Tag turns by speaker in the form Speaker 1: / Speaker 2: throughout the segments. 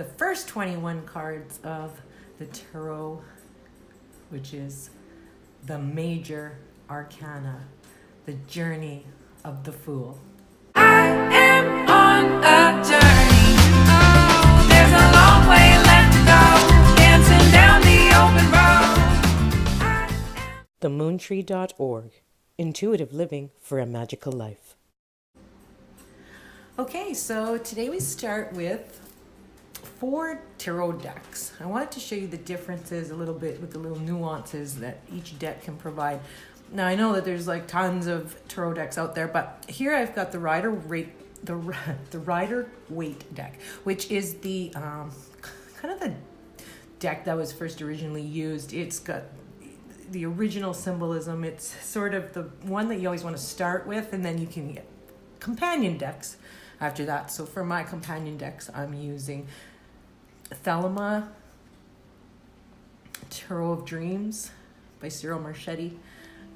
Speaker 1: the first 21 cards of the Tarot, which is the Major Arcana, the journey of the Fool.
Speaker 2: I am on a journey. Oh, there's a long way left to go, dancing down the open road.
Speaker 3: themoontree.org. Intuitive living for a magical life.
Speaker 1: Okay, so today we start with 4 tarot decks. I wanted to show you the differences a little bit with the little nuances that each deck can provide. Now I know that there's like tons of tarot decks out there, but here I've got the Rider-Waite, the Rider-Waite deck, which is the kind of the deck that was first originally used. It's got the original symbolism. It's sort of the one that you always want to start with, and then you can get companion decks after that. So for my companion decks, I'm using Thelema Tarot of Dreams by Cyril Marchetti,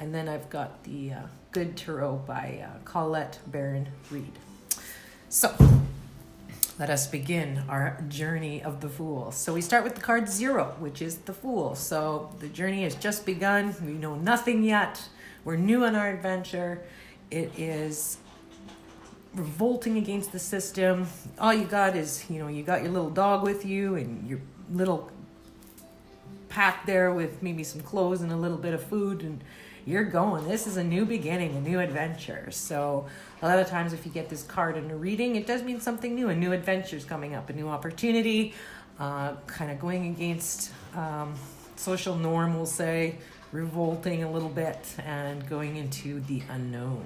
Speaker 1: and then I've got the Good Tarot by Colette Baron-Reid. So let us begin our journey of the Fool. So we start with the card 0, which is the Fool. So the journey has just begun. We know nothing yet. We're new on our adventure. It is revolting against the system. All you got is, you got your little dog with you and your little pack there with maybe some clothes and a little bit of food, and you're going. This is a new beginning, a new adventure. So a lot of times if you get this card in a reading, it does mean something new, a new adventure is coming up, a new opportunity, kind of going against social norm, we'll say, revolting a little bit and going into the unknown.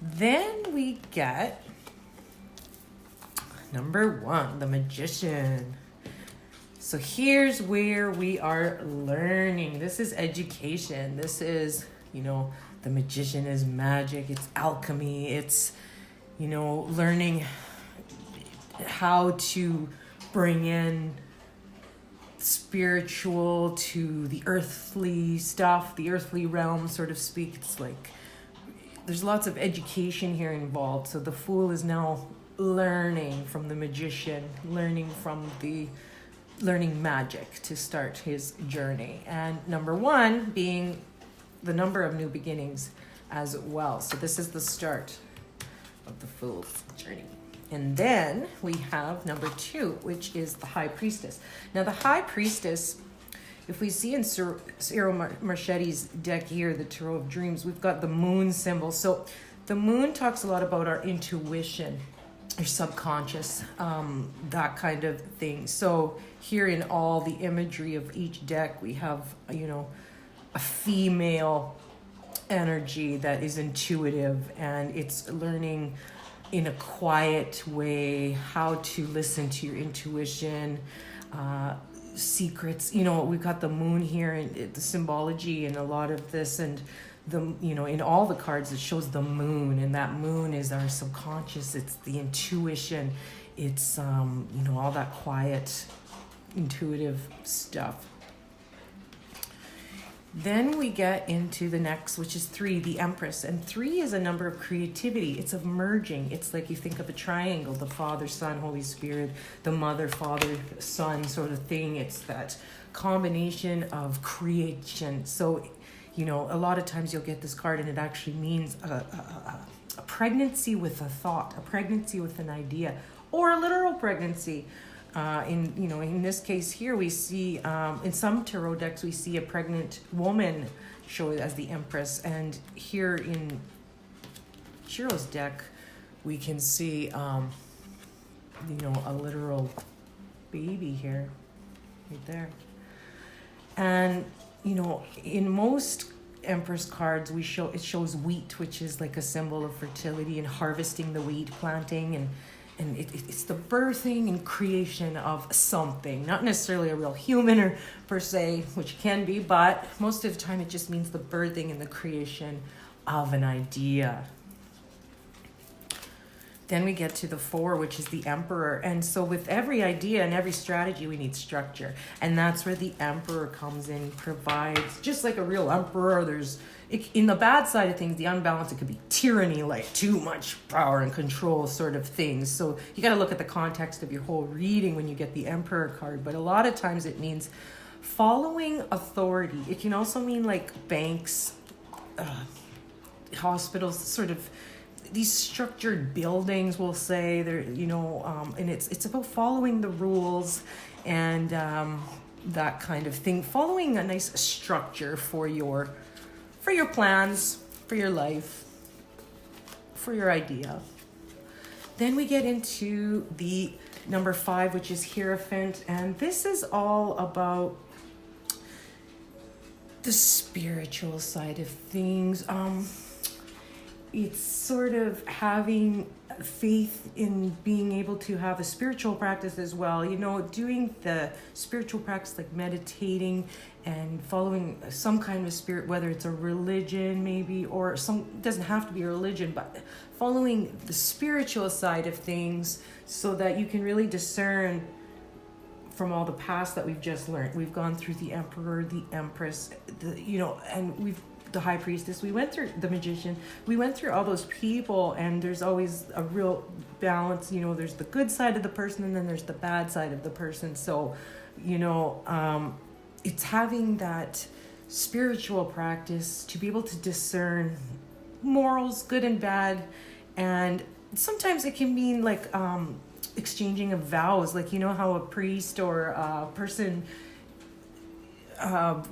Speaker 1: Then we get number 1, the Magician. So here's where we are learning. This is education. This is, the Magician is magic. It's alchemy. It's, learning how to bring in spiritual to the earthly stuff, the earthly realm, so to speak. It's like there's lots of education here involved. So the Fool is now learning from the Magician, learning magic to start his journey. And number 1 being the number of new beginnings as well. So this is the start of the Fool's journey. And then we have number 2, which is the High Priestess. Now the High Priestess, if we see in Cyril Marchetti's deck here, the Tarot of Dreams, we've got the moon symbol. So the moon talks a lot about our intuition, your subconscious, that kind of thing. So here in all the imagery of each deck, we have, a female energy that is intuitive, and it's learning in a quiet way how to listen to your intuition, secrets. We've got the moon here and the symbology and a lot of this, and in all the cards it shows the moon, and that moon is our subconscious. It's the intuition. It's all that quiet intuitive stuff. Then we get into the next, which is 3, the Empress. And 3 is a number of creativity. It's of merging. It's like you think of a triangle, the Father, Son, Holy Spirit, the Mother, Father, Son sort of thing. It's that combination of creation. So, a lot of times you'll get this card and it actually means a pregnancy with a thought, a pregnancy with an idea, or a literal pregnancy. In this case here, we see, in some tarot decks, we see a pregnant woman shown as the Empress. And here in Chiro's deck, we can see, a literal baby here, right there. And, in most Empress cards, it shows wheat, which is like a symbol of fertility and harvesting the wheat, planting, and it's the birthing and creation of something, not necessarily a real human or per se, which can be, but most of the time it just means the birthing and the creation of an idea. Then we get to the 4, which is the Emperor. And so with every idea and every strategy, we need structure. And that's where the Emperor comes in, provides, just like a real emperor, in the bad side of things, the unbalance, it could be tyranny, like too much power and control sort of things. So you got to look at the context of your whole reading when you get the Emperor card. But a lot of times it means following authority. It can also mean like banks, hospitals, sort of these structured buildings, we'll say. They're, and it's about following the rules and that kind of thing. Following a nice structure for your plans, for your life, for your idea. Then we get into the number 5, which is Hierophant, and this is all about the spiritual side of things. It's sort of having faith in being able to have a spiritual practice as well. Doing the spiritual practice like meditating and following some kind of spirit, whether it's a religion maybe, or it doesn't have to be a religion, but following the spiritual side of things so that you can really discern from all the past that we've just learned. We've gone through the Emperor, the Empress, and the High Priestess, we went through the Magician, we went through all those people, and there's always a real balance. There's the good side of the person and then there's the bad side of the person. So, it's having that spiritual practice to be able to discern morals, good and bad. And sometimes it can mean like exchanging of vows, like how a priest or a person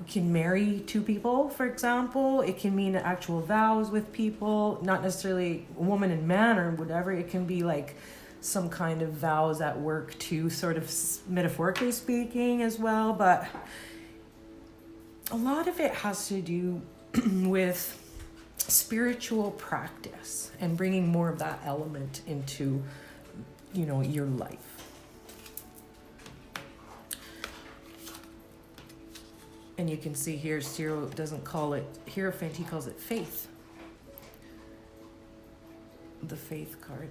Speaker 1: can marry 2 people, for example. It can mean actual vows with people, not necessarily a woman and man or whatever. It can be like some kind of vows at work too, sort of metaphorically speaking as well. But a lot of it has to do with spiritual practice and bringing more of that element into, your life. And you can see here, Cyril doesn't call it Hierophant, he calls it Faith. The Faith card.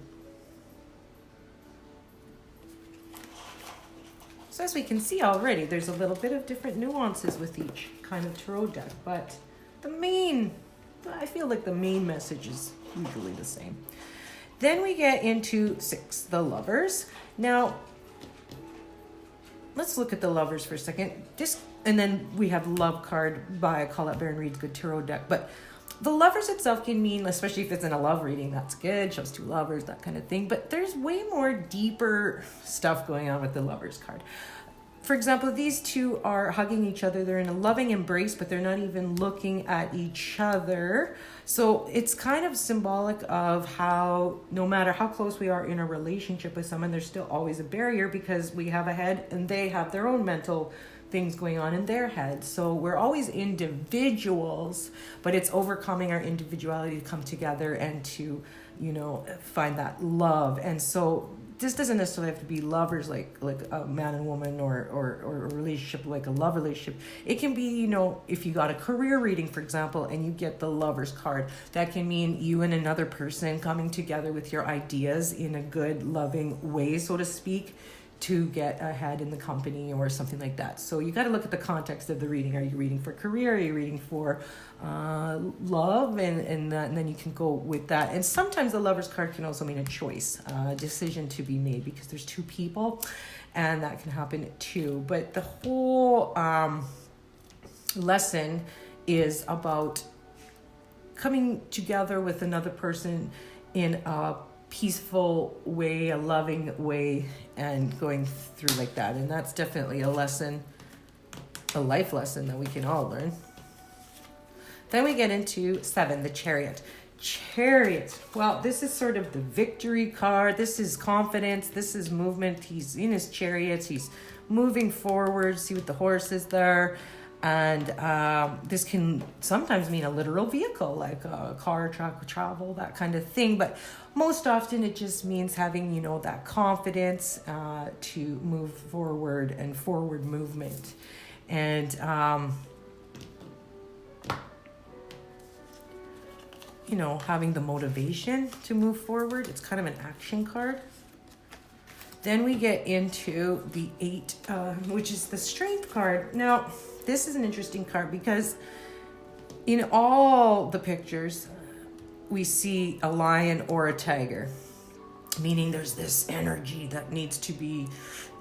Speaker 1: So as we can see already, there's a little bit of different nuances with each kind of tarot deck, but I feel like the main message is usually the same. Then we get into 6, the Lovers. Now, let's look at the Lovers for a second. And then we have Love card by Colette Baron Reid's Good Tarot deck. But the Lovers itself can mean, especially if it's in a love reading, that's good, shows 2 lovers, that kind of thing. But there's way more deeper stuff going on with the Lovers card. For example, these 2 are hugging each other. They're in a loving embrace, but they're not even looking at each other. So it's kind of symbolic of how no matter how close we are in a relationship with someone, there's still always a barrier because we have a head and they have their own mental things going on in their head. So we're always individuals, but it's overcoming our individuality to come together and to, find that love. And so this doesn't necessarily have to be lovers like a man and woman or a relationship like a love relationship. It can be, if you got a career reading, for example, and you get the Lovers card, that can mean you and another person coming together with your ideas in a good, loving way, so to speak, to get ahead in the company or something like that. So you got to look at the context of the reading. Are you reading for career? Are you reading for love? And then you can go with that. And sometimes the Lovers card can also mean a choice, a decision to be made because there's 2 people and that can happen too. But the whole lesson is about coming together with another person in a peaceful way, a loving way, and going through like that. And that's definitely a lesson, a life lesson that we can all learn. Then we get into 7, the Chariot. Well, this is sort of the victory card. This is confidence. This is movement. He's in his chariot. He's moving forward. See what the horse is there. And this can sometimes mean a literal vehicle, like a car, truck, travel, that kind of thing. But most often it just means having, that confidence to move forward and forward movement. And having the motivation to move forward. It's kind of an action card. Then we get into the 8, which is the strength card. Now, this is an interesting card because in all the pictures, we see a lion or a tiger, meaning there's this energy that needs to be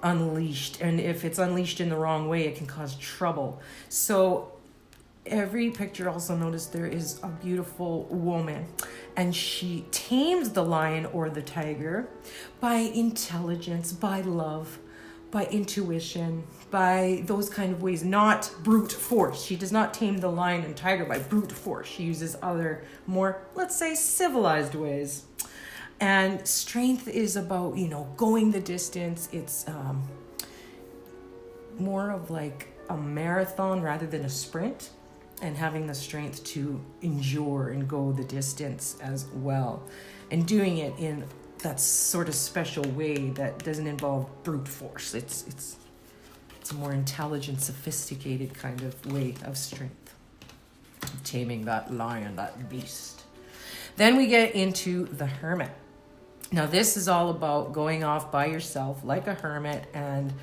Speaker 1: unleashed. And if it's unleashed in the wrong way, it can cause trouble. So every picture, also notice there is a beautiful woman, and she tames the lion or the tiger by intelligence, by love, by intuition, by those kind of ways, not brute force. She does not tame the lion and tiger by brute force. She uses other, more, let's say, civilized ways. And strength is about, going the distance. It's more of like a marathon rather than a sprint, and having the strength to endure and go the distance as well, and doing it in that sort of special way that doesn't involve brute force. It's a more intelligent, sophisticated kind of way of strength, taming that lion, that beast. Then we get into the Hermit. Now this is all about going off by yourself like a hermit, and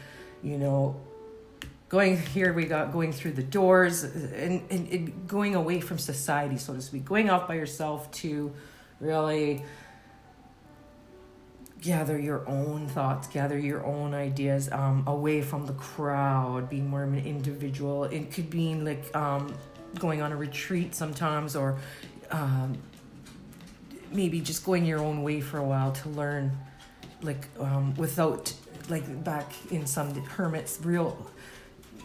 Speaker 1: going through the doors and going away from society, so to speak, going off by yourself to really gather your own thoughts, gather your own ideas, away from the crowd, being more of an individual. It could be like going on a retreat sometimes, or maybe just going your own way for a while to learn, without, back in some hermits,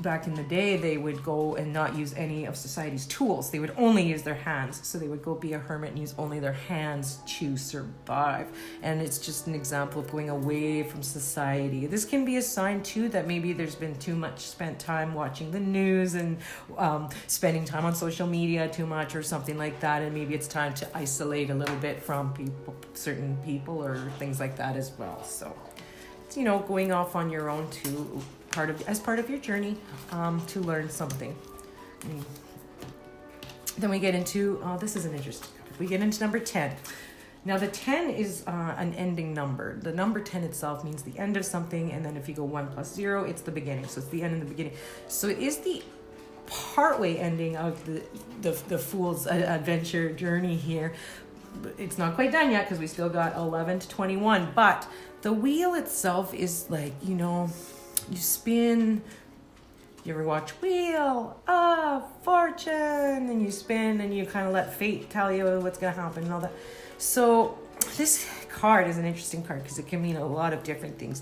Speaker 1: back in the day, they would go and not use any of society's tools. They would only use their hands. So they would go be a hermit and use only their hands to survive. And it's just an example of going away from society. This can be a sign too that maybe there's been too much spent time watching the news and spending time on social media too much or something like that. And maybe it's time to isolate a little bit from certain people or things like that as well. So it's, going off on your own too, as part of your journey, to learn something. Then we get into, this is an interesting card. We get into number 10. Now the 10 is an ending number. The number 10 itself means the end of something, and then if you go 1 plus 0, it's the beginning. So it's the end and the beginning. So it is the partway ending of the Fool's adventure journey here. It's not quite done yet because we still got 11 to 21, but the wheel itself is like, you spin. You ever watch Wheel of Fortune? And you spin and you kind of let fate tell you what's going to happen and all that. So this card is an interesting card because it can mean a lot of different things.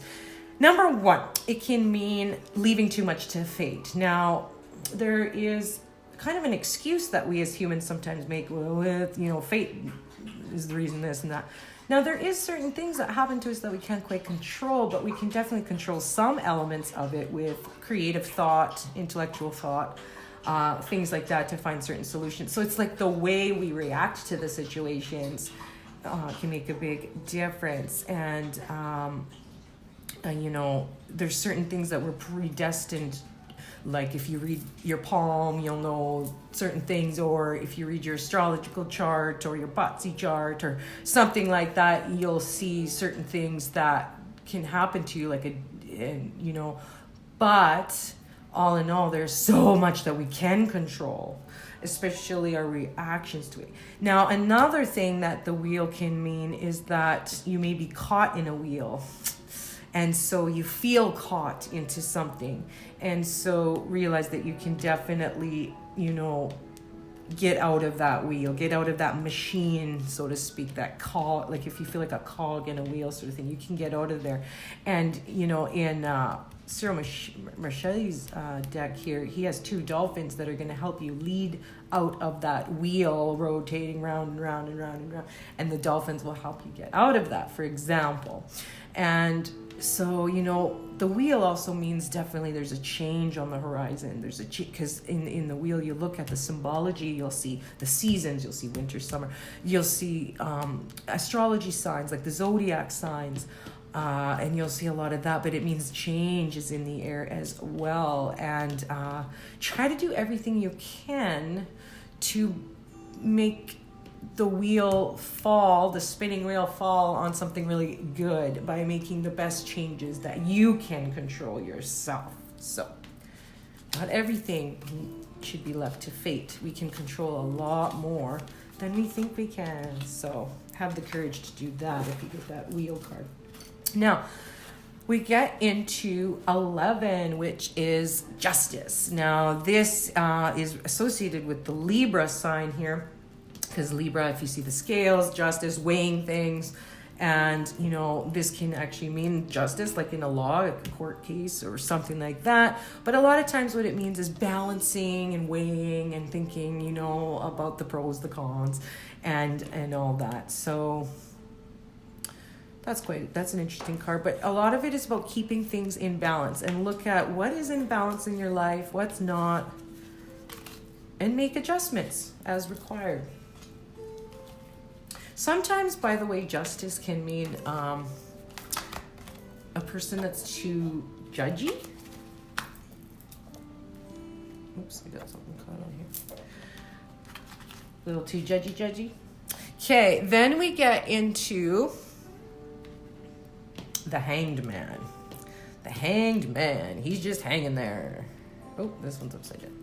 Speaker 1: Number 1, it can mean leaving too much to fate. Now, there is kind of an excuse that we as humans sometimes make with, fate is the reason this and that. Now, there is certain things that happen to us that we can't quite control, but we can definitely control some elements of it with creative thought, intellectual thought, things like that to find certain solutions. So it's like the way we react to the situations can make a big difference. And, there's certain things that we're predestined. Like if you read your palm, you'll know certain things, or if you read your astrological chart or your Batsy chart or something like that, you'll see certain things that can happen to you, but all in all, there's so much that we can control, especially our reactions to it. Now, another thing that the wheel can mean is that you may be caught in a wheel. And so you feel caught into something. And so realize that you can definitely, get out of that wheel, get out of that machine, so to speak, that cog. Like if you feel like a cog in a wheel sort of thing, you can get out of there. And, in Cyril Marchetti's deck here, he has 2 dolphins that are going to help you lead out of that wheel, rotating round and round and round and round. And the dolphins will help you get out of that, for example. And so, the wheel also means definitely there's a change on the horizon. There's because in the wheel, you look at the symbology, you'll see the seasons, you'll see winter, summer, you'll see astrology signs like the zodiac signs, and you'll see a lot of that, but it means change is in the air as well. And try to do everything you can to make the wheel fall, the spinning wheel fall on something really good by making the best changes that you can control yourself. So not everything should be left to fate. We can control a lot more than we think we can. So have the courage to do that if you get that wheel card. Now, we get into 11, which is justice. Now, this is associated with the Libra sign here, because Libra, if you see the scales, justice, weighing things, and, you know, this can actually mean justice, like in a law, like a court case or something like that. But a lot of times what it means is balancing and weighing and thinking, you know, about the pros, the cons, and all that. So that's an interesting card. But a lot of it is about keeping things in balance and look at what is in balance in your life, what's not, and make adjustments as required. Sometimes, by the way, justice can mean a person that's too judgy. Oops, I got something caught on here. A little too judgy. Okay, then we get into the Hanged Man. The Hanged Man, he's just hanging there. Oh, this one's upside down.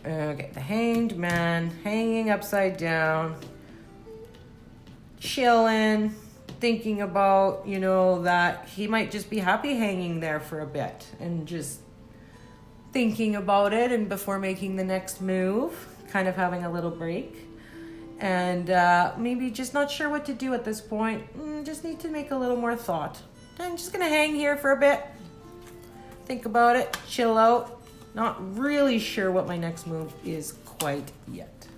Speaker 1: Okay, the Hanged Man, hanging upside down, chilling, thinking about, you know, that he might just be happy hanging there for a bit and just thinking about it and before making the next move, kind of having a little break. And maybe just not sure what to do at this point. Just need to make a little more thought. I'm just going to hang here for a bit, think about it, chill out. Not really sure what my next move is quite yet.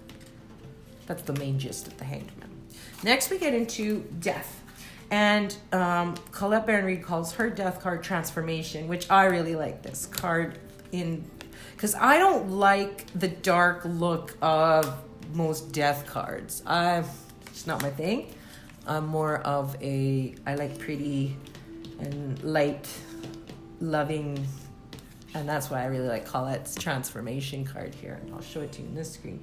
Speaker 1: That's the main gist of the Hanged Man. Next, we get into death. And Colette Baron-Reid calls her death card Transformation, which I really like this card because I don't like the dark look of most death cards. It's not my thing. I'm more of I like pretty and light, loving. And that's why I really like Colette's Transformation card here. And I'll show it to you on this screen.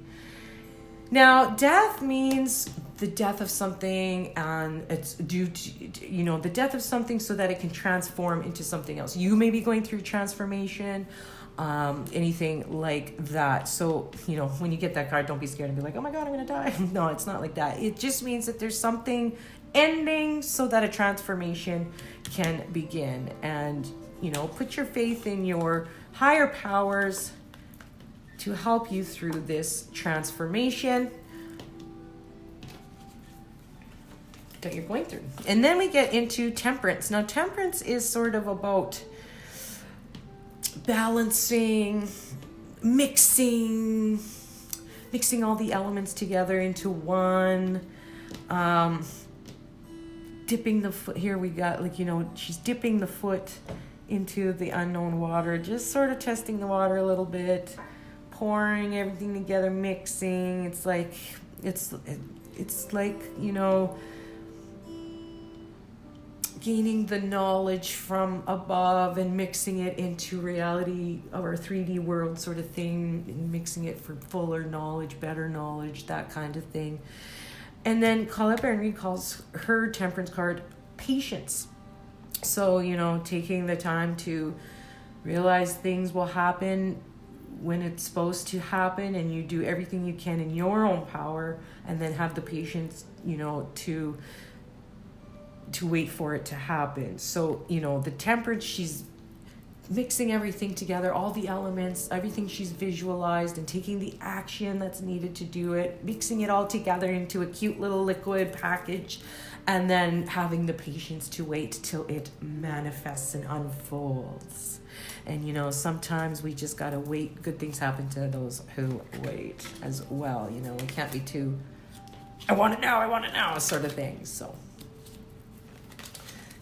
Speaker 1: Now, death means the death of something, and it's due to, you know, the death of something so that it can transform into something else. You may be going through transformation, anything like that. So, you know, when you get that card, don't be scared and be like, oh my God, I'm going to die. No, it's not like that. It just means that there's something ending so that a transformation can begin. And, you know, put your faith in your higher powers to help you through this transformation that you're going through. And then we get into temperance. Now, temperance is sort of about balancing, mixing all the elements together into one. Dipping the foot. Here we got, like, you know, she's dipping the foot into the unknown water, just sort of testing the water a little bit, pouring everything together, mixing. It's like, you know, gaining the knowledge from above and mixing it into reality or 3D world sort of thing, and mixing it for fuller knowledge, better knowledge, that kind of thing. And then Colette Baron-Reid calls her temperance card patience. So, you know, taking the time to realize things will happen when it's supposed to happen, and you do everything you can in your own power, and then have the patience, you know, to wait for it to happen. So, you know, the temperance, she's mixing everything together, all the elements, everything she's visualized, and taking the action that's needed to do it, mixing it all together into a cute little liquid package, and then having the patience to wait till it manifests and unfolds. And, you know, sometimes we just gotta wait. Good things happen to those who wait as well. You know, we can't be too, I want it now sort of thing. So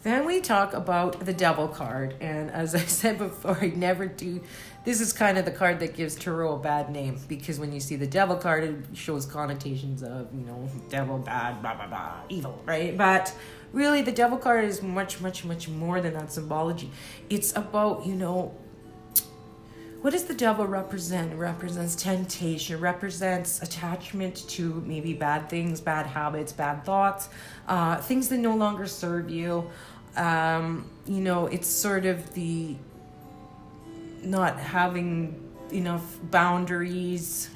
Speaker 1: then we talk about the Devil card. And as I said before, I never do. This is kind of the card that gives Tarot a bad name, because when you see the Devil card, it shows connotations of, you know, devil, bad, blah, blah, blah, evil, right? But really, the Devil card is much, much, much more than that symbology. It's about, you know, what does the devil represent? It represents temptation. It represents attachment to maybe bad things, bad habits, bad thoughts, things that no longer serve you. It's sort of the not having enough boundaries,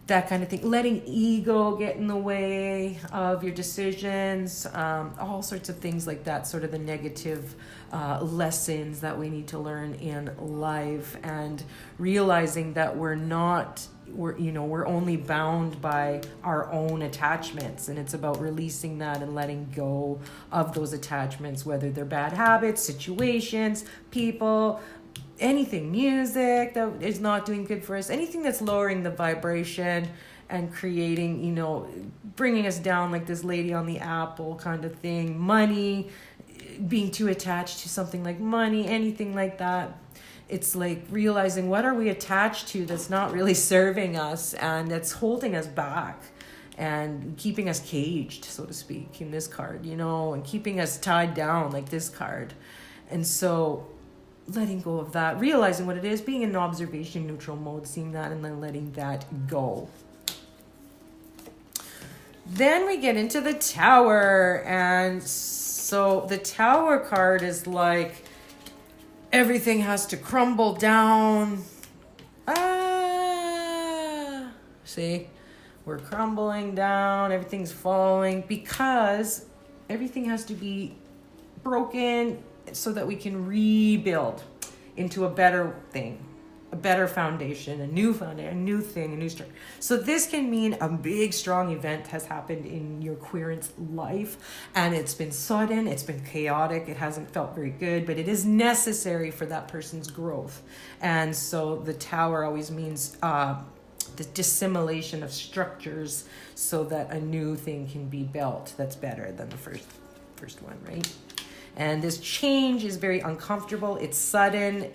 Speaker 1: that kind of thing, letting ego get in the way of your decisions, all sorts of things like that, sort of the negative lessons that we need to learn in life, and realizing that we're only bound by our own attachments, and it's about releasing that and letting go of those attachments, whether they're bad habits, situations, people, anything, music that is not doing good for us, anything that's lowering the vibration and creating, bringing us down, like this lady on the apple kind of thing, money, being too attached to something like money, anything like that. It's like realizing, what are we attached to that's not really serving us and that's holding us back and keeping us caged, so to speak, in this card, and keeping us tied down like this card. And so letting go of that, realizing what it is, being in observation neutral mode, seeing that, and then letting that go. Then we get into the Tower. And so the Tower card is like everything has to crumble down. See, we're crumbling down, everything's falling, because everything has to be broken so that we can rebuild into a better thing, a better foundation, a new foundation, a new thing, a new start. So this can mean a big, strong event has happened in your querent's life, and it's been sudden, it's been chaotic, it hasn't felt very good, but it is necessary for that person's growth. And so the Tower always means the dissimulation of structures so that a new thing can be built that's better than the first one, right? And this change is very uncomfortable. It's sudden.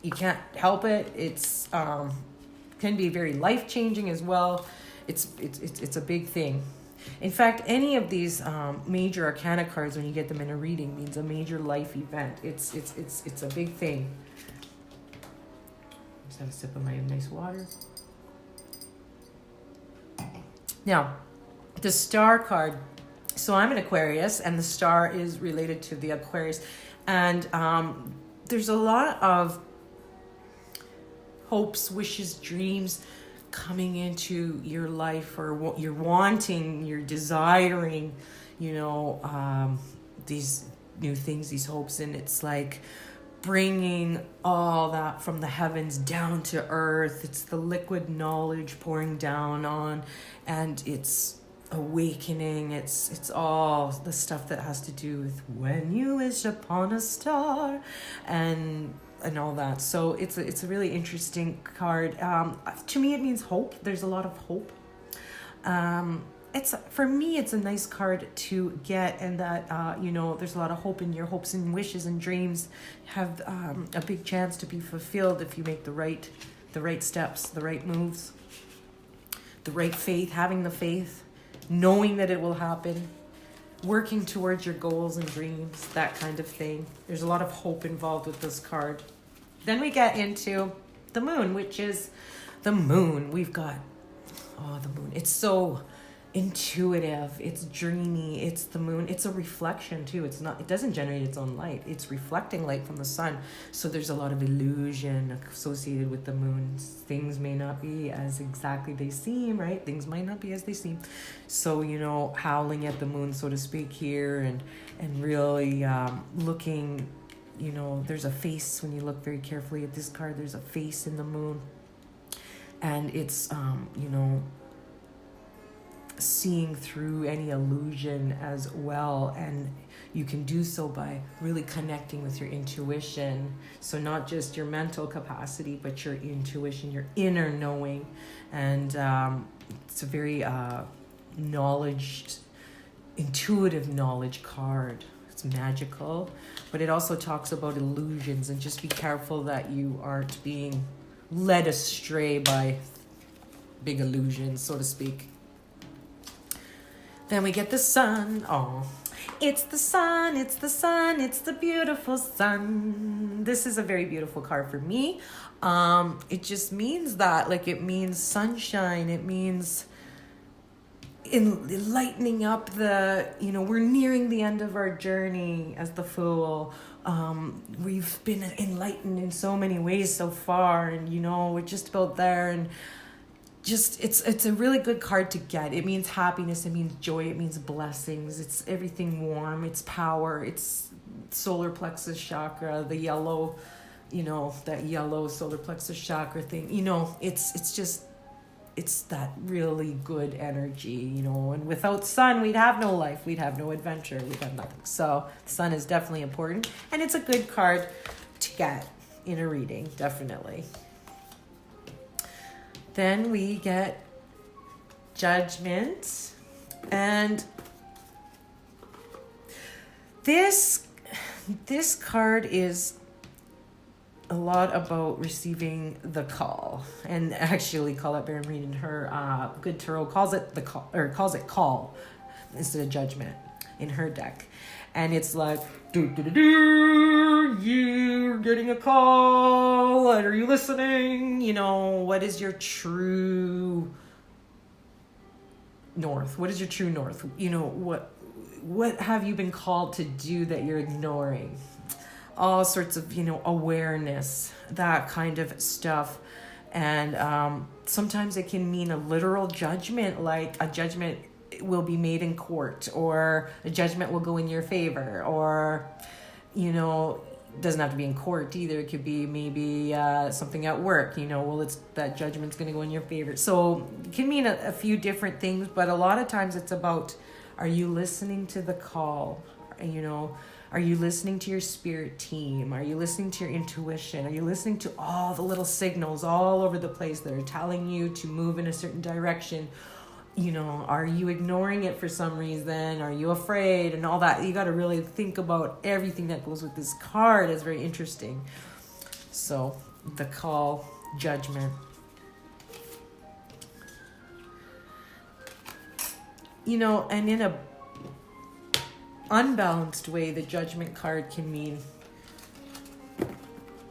Speaker 1: You can't help it. It's can be very life-changing as well. It's a big thing. In fact, any of these major arcana cards, when you get them in a reading, means a major life event. It's a big thing. Just have a sip of my nice water. Now, the Star card. So I'm an Aquarius, and the Star is related to the Aquarius. And there's a lot of hopes, wishes, dreams coming into your life, or you're wanting, you're desiring, these new things, these hopes. And it's like bringing all that from the heavens down to earth. It's the liquid knowledge pouring down on, and it's awakening. It's all the stuff that has to do with when you wish upon a star and all that. So it's a really interesting card. To me, it means hope. There's a lot of hope. For me, it's a nice card to get, and that there's a lot of hope in your hopes and wishes and dreams have a big chance to be fulfilled if you make the right steps, the right moves, the right faith, having the faith, knowing that it will happen, working towards your goals and dreams, that kind of thing. There's a lot of hope involved with this card. Then we get into the Moon, which is the Moon. We've got, the Moon. It's so intuitive, it's dreamy, it's the Moon. It's a reflection too. It doesn't generate its own light. It's reflecting light from the sun. So there's a lot of illusion associated with the Moon. Things may not be as exactly they seem, right? Things might not be as they seem. So, howling at the Moon, so to speak, here, and really looking, there's a face. When you look very carefully at this card, there's a face in the Moon. And it's, seeing through any illusion as well, and you can do so by really connecting with your intuition. So not just your mental capacity, but your intuition, your inner knowing. And it's a very intuitive knowledge card. It's magical, but it also talks about illusions, and just be careful that you aren't being led astray by big illusions, so to speak. Then we get the Sun. It's the sun, it's the sun, it's the beautiful sun. This is a very beautiful card for me. It just means that, like, it means sunshine. It means in lightening up the, we're nearing the end of our journey as the Fool. We've been enlightened in so many ways so far, and we're just about there, and just it's a really good card to get. It means happiness, it means joy, it means blessings, it's everything warm, it's power, it's solar plexus chakra, the yellow, that yellow solar plexus chakra thing. It's that really good energy, and without sun, we'd have no life, we'd have no adventure, we'd have nothing. So the sun is definitely important, and it's a good card to get in a reading, definitely. Then we get Judgment, and this card is a lot about receiving the call, and actually Colette Baron-Reid in her Good Tarot calls it the call, or calls it call instead of judgment in her deck, and it's like, you're getting a call, and are you listening? What is your true north? What is your true north? What have you been called to do that you're ignoring? All sorts of, awareness, that kind of stuff. And sometimes it can mean a literal judgment, like a judgment will be made in court, or a judgment will go in your favor, or, doesn't have to be in court either. It could be maybe something at work, it's that judgment's going to go in your favor. So it can mean a few different things, but a lot of times it's about, are you listening to the call? Are you listening to your spirit team? Are you listening to your intuition? Are you listening to all the little signals all over the place that are telling you to move in a certain direction? Are you ignoring it for some reason? Are you afraid? And all that. You got to really think about everything that goes with this card. It's very interesting. So, the call, Judgment. And in a unbalanced way, the Judgment card can mean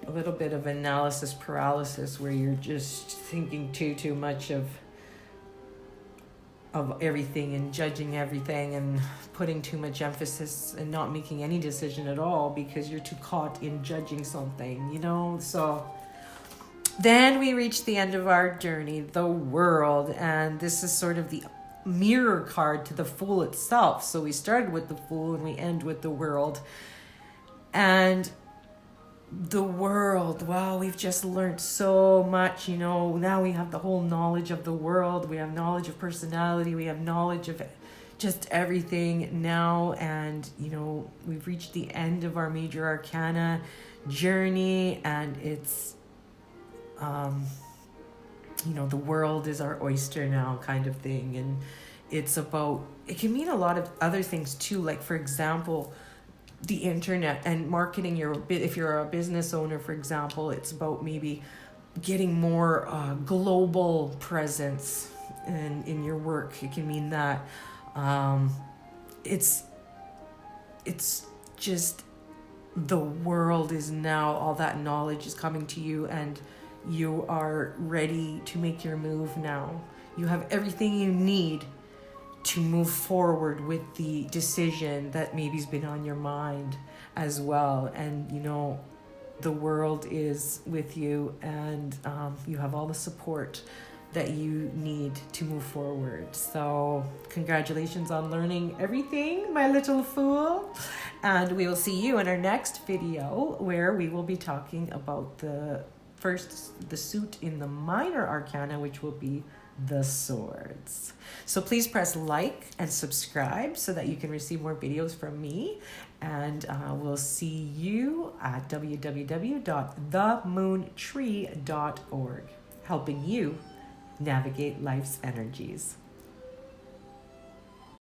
Speaker 1: a little bit of analysis paralysis, where you're just thinking too much of everything and judging everything and putting too much emphasis and not making any decision at all because you're too caught in judging something, So then we reach the end of our journey, the World, and this is sort of the mirror card to the Fool itself. So we started with the Fool and we end with the World. And the World, wow, we've just learned so much, now we have the whole knowledge of the world, we have knowledge of personality, we have knowledge of just everything now, and we've reached the end of our Major Arcana journey, and it's the world is our oyster now, kind of thing. And it's about, it can mean a lot of other things too, like, for example, the internet and marketing if you're a business owner, for example, it's about maybe getting more global presence in your work. It can mean that it's just the world is now, all that knowledge is coming to you, and you are ready to make your move now. You have everything you need to move forward with the decision that maybe's been on your mind as well. And the world is with you, and you have all the support that you need to move forward. So congratulations on learning everything, my little Fool. And we will see you in our next video, where we will be talking about the suit in the Minor Arcana, which will be the Swords. So please press like and subscribe so that you can receive more videos from me, and we'll see you at www.themoontree.org, helping you navigate life's energies.